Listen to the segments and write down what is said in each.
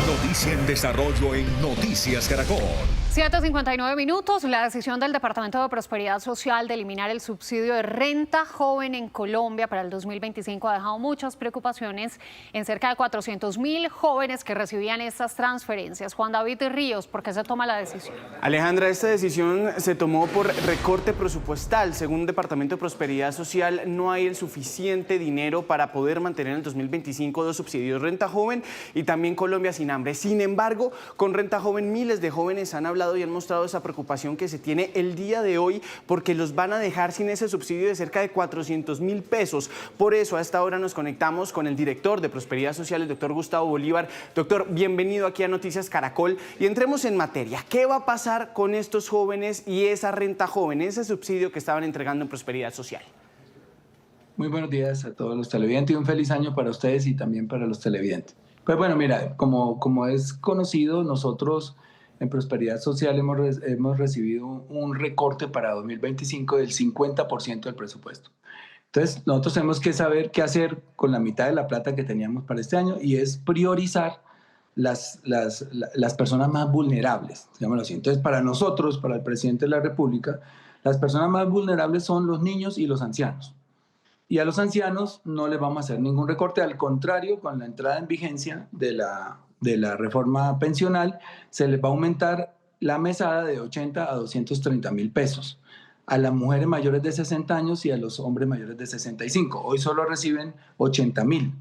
Noticia en desarrollo en Noticias Caracol. 7:59 minutos. La decisión del Departamento de Prosperidad Social de eliminar el subsidio de renta joven en Colombia para el 2025 ha dejado muchas preocupaciones en cerca de 400.000 jóvenes que recibían estas transferencias. Juan David Ríos, ¿por qué se toma la decisión? Alejandra, esta decisión se tomó por recorte presupuestal. Según el Departamento de Prosperidad Social, no hay el suficiente dinero para poder mantener en el 2025 dos subsidios, Renta Joven y también Colombia Sin Hambre. Sin embargo, con Renta Joven miles de jóvenes han hablado y han mostrado esa preocupación que se tiene el día de hoy porque los van a dejar sin ese subsidio de cerca de 400.000 pesos. Por eso a esta hora nos conectamos con el director de Prosperidad Social, el doctor Gustavo Bolívar. Doctor, bienvenido aquí a Noticias Caracol y entremos en materia. ¿Qué va a pasar con estos jóvenes y esa renta joven, ese subsidio que estaban entregando en Prosperidad Social? Muy buenos días a todos los televidentes y un feliz año para ustedes y también para los televidentes. Pues bueno, mira, como es conocido, nosotros en Prosperidad Social hemos recibido un recorte para 2025 del 50% del presupuesto. Entonces, nosotros tenemos que saber qué hacer con la mitad de la plata que teníamos para este año y es priorizar las personas más vulnerables, digámoslo así. Entonces, para nosotros, para el presidente de la República, las personas más vulnerables son los niños y los ancianos. Y a los ancianos no les vamos a hacer ningún recorte, al contrario, con la entrada en vigencia de la reforma pensional, se les va a aumentar la mesada de 80 a 230.000 pesos a las mujeres mayores de 60 años y a los hombres mayores de 65. Hoy solo reciben 80.000.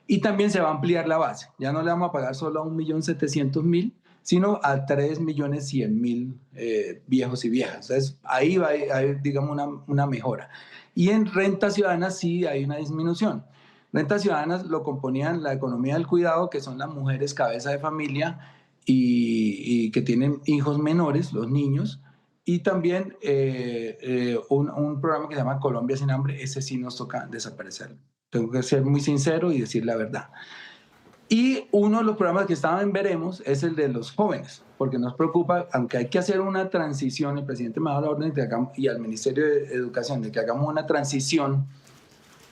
Y también se va a ampliar la base. Ya no le vamos a pagar solo a 1.700.000, sino a 3.100.000 viejos y viejas. Entonces, ahí va a haber, digamos, una mejora. Y en renta ciudadana sí hay una disminución. Rentas ciudadanas lo componían la economía del cuidado, que son las mujeres cabeza de familia y que tienen hijos menores, los niños, y también un programa que se llama Colombia Sin Hambre. Ese sí nos toca desaparecerlo. Tengo que ser muy sincero y decir la verdad. Y uno de los programas que estaban en veremos es el de los jóvenes, porque nos preocupa, aunque hay que hacer una transición, el presidente me ha dado la orden de que hagamos, y al Ministerio de Educación de que hagamos una transición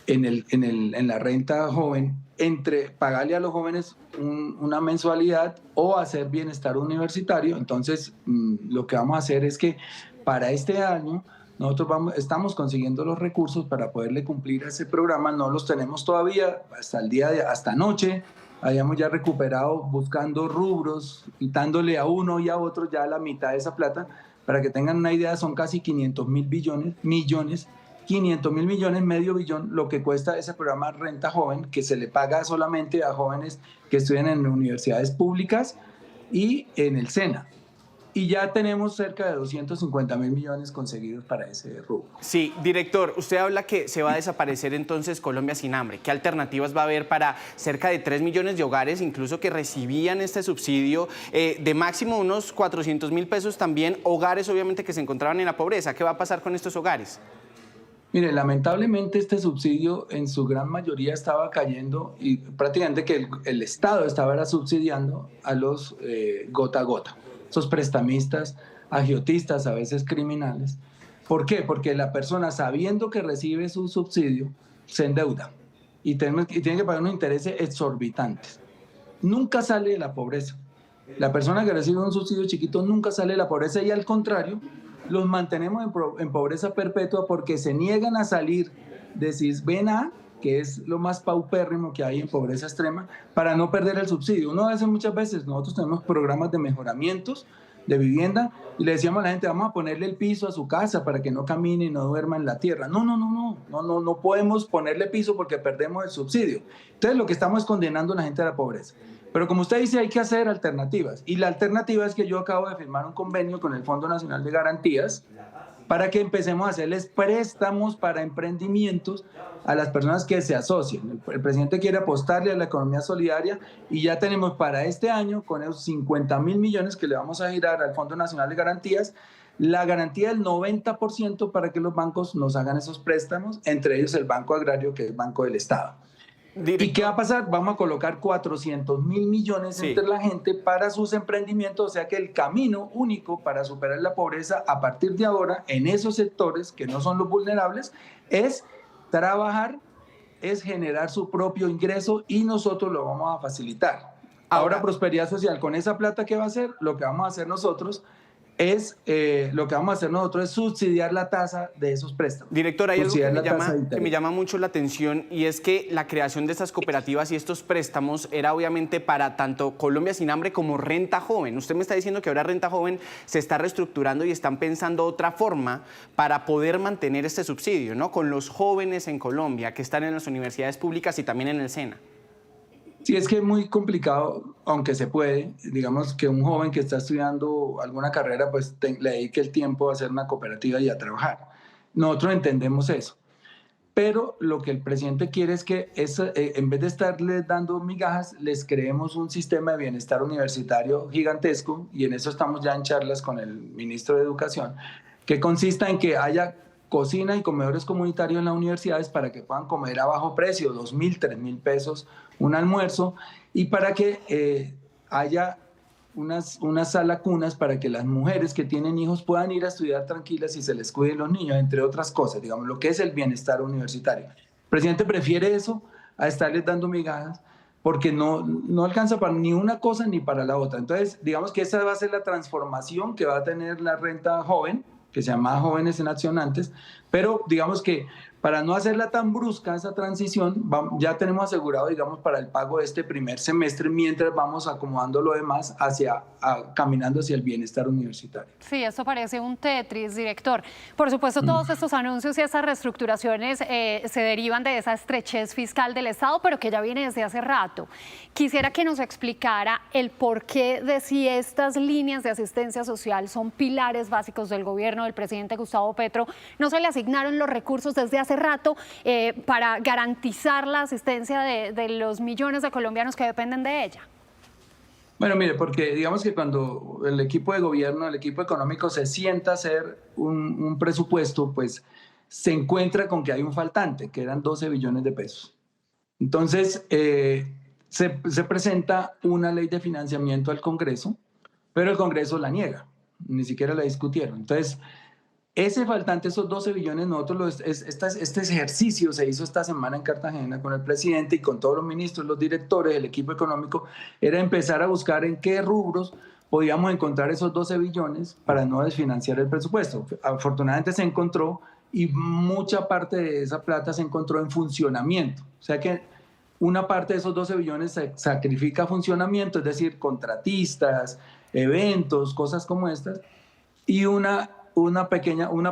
en la renta joven entre pagarle a los jóvenes una mensualidad o hacer bienestar universitario. Entonces, lo que vamos a hacer es que para este año nosotros estamos consiguiendo los recursos para poderle cumplir a ese programa. No los tenemos todavía, hasta anoche habíamos ya recuperado buscando rubros, quitándole a uno y a otro ya la mitad de esa plata. Para que tengan una idea, son casi 500.000 millones, 500.000 millones, medio billón, lo que cuesta ese programa Renta Joven, que se le paga solamente a jóvenes que estudian en universidades públicas y en el SENA. Y ya tenemos cerca de 250.000 millones conseguidos para ese rubro. Sí, director, usted habla que se va a desaparecer entonces Colombia Sin Hambre. ¿Qué alternativas va a haber para cerca de 3 millones de hogares, incluso que recibían este subsidio de máximo unos 400.000 pesos también, hogares obviamente que se encontraban en la pobreza? ¿Qué va a pasar con estos hogares? Mire, lamentablemente este subsidio en su gran mayoría estaba cayendo y prácticamente que el Estado estaba subsidiando a los gota a gota, esos prestamistas, agiotistas, a veces criminales. ¿Por qué? Porque la persona, sabiendo que recibe su subsidio, se endeuda y tiene que pagar unos intereses exorbitantes. Nunca sale de la pobreza. La persona que recibe un subsidio chiquito nunca sale de la pobreza y al contrario, los mantenemos en pobreza perpetua porque se niegan a salir de Sisbén, que es lo más paupérrimo que hay en pobreza extrema, para no perder el subsidio. Muchas veces nosotros tenemos programas de mejoramientos de vivienda y le decíamos a la gente, vamos a ponerle el piso a su casa para que no camine y no duerma en la tierra. No podemos ponerle piso porque perdemos el subsidio. Entonces lo que estamos es condenando a la gente a la pobreza. Pero como usted dice, hay que hacer alternativas. Y la alternativa es que yo acabo de firmar un convenio con el Fondo Nacional de Garantías para que empecemos a hacerles préstamos para emprendimientos a las personas que se asocien. El presidente quiere apostarle a la economía solidaria y ya tenemos para este año, con esos 50.000 millones que le vamos a girar al Fondo Nacional de Garantías, la garantía del 90% para que los bancos nos hagan esos préstamos, entre ellos el Banco Agrario, que es Banco del Estado. ¿Y qué va a pasar? Vamos a colocar 400.000 millones entre la gente para sus emprendimientos, o sea que el camino único para superar la pobreza a partir de ahora en esos sectores que no son los vulnerables es trabajar, es generar su propio ingreso y nosotros lo vamos a facilitar. Ahora Prosperidad Social, con esa plata que va a hacer, lo que vamos a hacer nosotros es subsidiar la tasa de esos préstamos. Director, hay algo que me llama interés. mucho la atención, y es que la creación de estas cooperativas y estos préstamos era obviamente para tanto Colombia Sin Hambre como Renta Joven. Usted me está diciendo que ahora Renta Joven se está reestructurando y están pensando otra forma para poder mantener este subsidio, ¿no? Con los jóvenes en Colombia que están en las universidades públicas y también en el SENA. Sí, es que es muy complicado, aunque se puede, digamos que un joven que está estudiando alguna carrera, pues le dedique el tiempo a hacer una cooperativa y a trabajar. Nosotros entendemos eso. Pero lo que el presidente quiere es que en vez de estarles dando migajas, les creemos un sistema de bienestar universitario gigantesco, y en eso estamos ya en charlas con el ministro de Educación, que consista en que haya cocina y comedores comunitarios en las universidades para que puedan comer a bajo precio, 2.000, 3.000 pesos un almuerzo, y para que haya unas sala cunas para que las mujeres que tienen hijos puedan ir a estudiar tranquilas y se les cuiden los niños, entre otras cosas, digamos, lo que es el bienestar universitario. El presidente prefiere eso a estarles dando migajas, porque no alcanza para ni una cosa ni para la otra. Entonces, digamos que esa va a ser la transformación que va a tener la renta joven, que se llama Jóvenes en Acción Antes, pero digamos que para no hacerla tan brusca esa transición, ya tenemos asegurado, digamos, para el pago de este primer semestre, mientras vamos acomodando lo demás caminando hacia el bienestar universitario. Sí, esto parece un Tetris, director. Por supuesto, todos estos anuncios y estas reestructuraciones se derivan de esa estrechez fiscal del Estado, pero que ya viene desde hace rato. Quisiera que nos explicara el porqué de si estas líneas de asistencia social son pilares básicos del gobierno del presidente Gustavo Petro. No se le asignaron los recursos desde hace rato para garantizar la asistencia de los millones de colombianos que dependen de ella. Bueno, mire, porque digamos que cuando el equipo de gobierno, el equipo económico se sienta a hacer un presupuesto, pues se encuentra con que hay un faltante, que eran 12 billones de pesos. Entonces, se presenta una ley de financiamiento al Congreso, pero el Congreso la niega, ni siquiera la discutieron. Entonces, ese faltante, esos 12 billones, este ejercicio se hizo esta semana en Cartagena con el presidente y con todos los ministros, los directores, el equipo económico, era empezar a buscar en qué rubros podíamos encontrar esos 12 billones para no desfinanciar el presupuesto. Afortunadamente se encontró, y mucha parte de esa plata se encontró en funcionamiento. O sea que una parte de esos 12 billones se sacrifica a funcionamiento, es decir, contratistas, eventos, cosas como estas, y una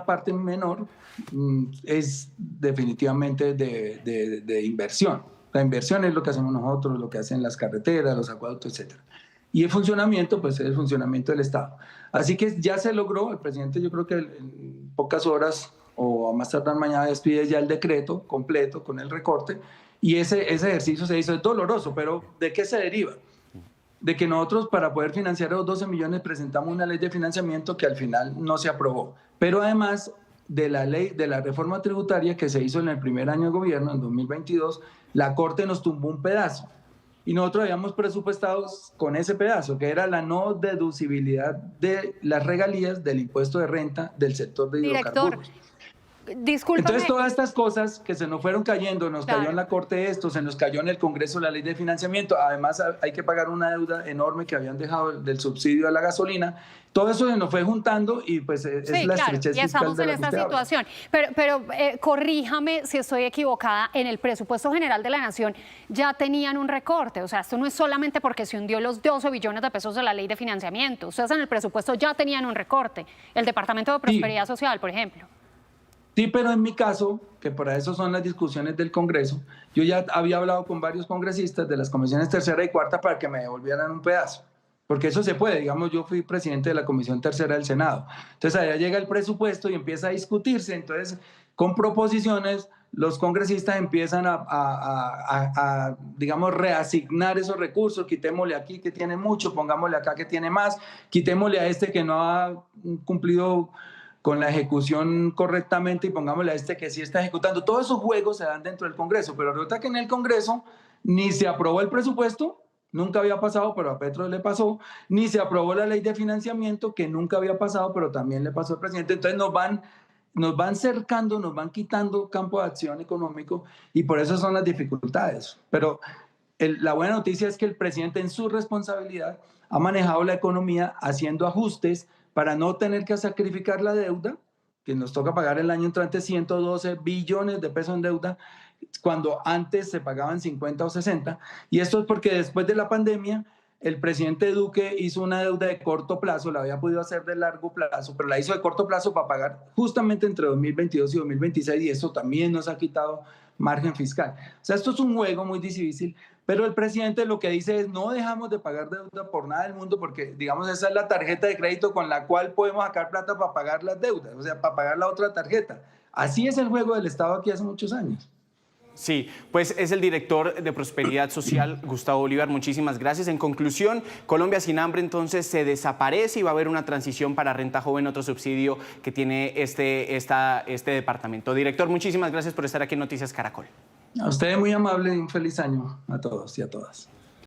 parte menor es definitivamente de inversión. La inversión es lo que hacemos nosotros, lo que hacen las carreteras, los acueductos, etc. Y el funcionamiento, pues es el funcionamiento del Estado. Así que ya se logró, el presidente yo creo que en pocas horas o a más tardar mañana despide ya el decreto completo con el recorte, y ese ejercicio se hizo. Es doloroso, pero ¿de qué se deriva? De que nosotros, para poder financiar los 12 millones, presentamos una ley de financiamiento que al final no se aprobó. Pero además de la ley, de la reforma tributaria que se hizo en el primer año de gobierno, en 2022, la Corte nos tumbó un pedazo. Y nosotros habíamos presupuestado con ese pedazo, que era la no deducibilidad de las regalías del impuesto de renta del sector de hidrocarburos. Director, discúlpame. Entonces, todas estas cosas que se nos fueron cayendo, nos cayó en la Corte esto, se nos cayó en el Congreso la ley de financiamiento, además hay que pagar una deuda enorme que habían dejado del subsidio a la gasolina. Todo eso se nos fue juntando y pues es la estrechez y fiscal estamos de en la que esta usted habla. situación. Pero corríjame si estoy equivocada, en el presupuesto general de la Nación ya tenían un recorte. O sea, esto no es solamente porque se hundió los 12 billones de pesos de la ley de financiamiento. Ustedes en el presupuesto ya tenían un recorte. El Departamento de Prosperidad Social, por ejemplo. Sí, pero en mi caso, que para eso son las discusiones del Congreso, yo ya había hablado con varios congresistas de las comisiones tercera y cuarta para que me devolvieran un pedazo, porque eso se puede. Digamos, yo fui presidente de la comisión tercera del Senado. Entonces allá llega el presupuesto y empieza a discutirse. Entonces, con proposiciones, los congresistas empiezan digamos, reasignar esos recursos. Quitémosle aquí que tiene mucho, pongámosle acá que tiene más, quitémosle a este que no ha cumplido con la ejecución correctamente y pongámosle a este que sí está ejecutando. Todos esos juegos se dan dentro del Congreso, pero resulta que en el Congreso ni se aprobó el presupuesto, nunca había pasado, pero a Petro le pasó, ni se aprobó la ley de financiamiento, que nunca había pasado, pero también le pasó al presidente. Entonces nos van cercando, nos van quitando campo de acción económico, y por eso son las dificultades. Pero La buena noticia es que el presidente en su responsabilidad ha manejado la economía haciendo ajustes para no tener que sacrificar la deuda, que nos toca pagar el año entrante 112 billones de pesos en deuda, cuando antes se pagaban 50 o 60. Y esto es porque después de la pandemia, el presidente Duque hizo una deuda de corto plazo, la había podido hacer de largo plazo, pero la hizo de corto plazo para pagar justamente entre 2022 y 2026, y eso también nos ha quitado margen fiscal. O sea, esto es un juego muy difícil, pero el presidente lo que dice es: no dejamos de pagar deuda por nada del mundo, porque, digamos, esa es la tarjeta de crédito con la cual podemos sacar plata para pagar las deudas, o sea, para pagar la otra tarjeta. Así es el juego del Estado aquí hace muchos años. Sí, pues es el director de Prosperidad Social, Gustavo Bolívar. Muchísimas gracias. En conclusión, Colombia sin hambre entonces se desaparece y va a haber una transición para Renta Joven, otro subsidio que tiene este departamento. Director, muchísimas gracias por estar aquí en Noticias Caracol. A ustedes muy amable y un feliz año a todos y a todas.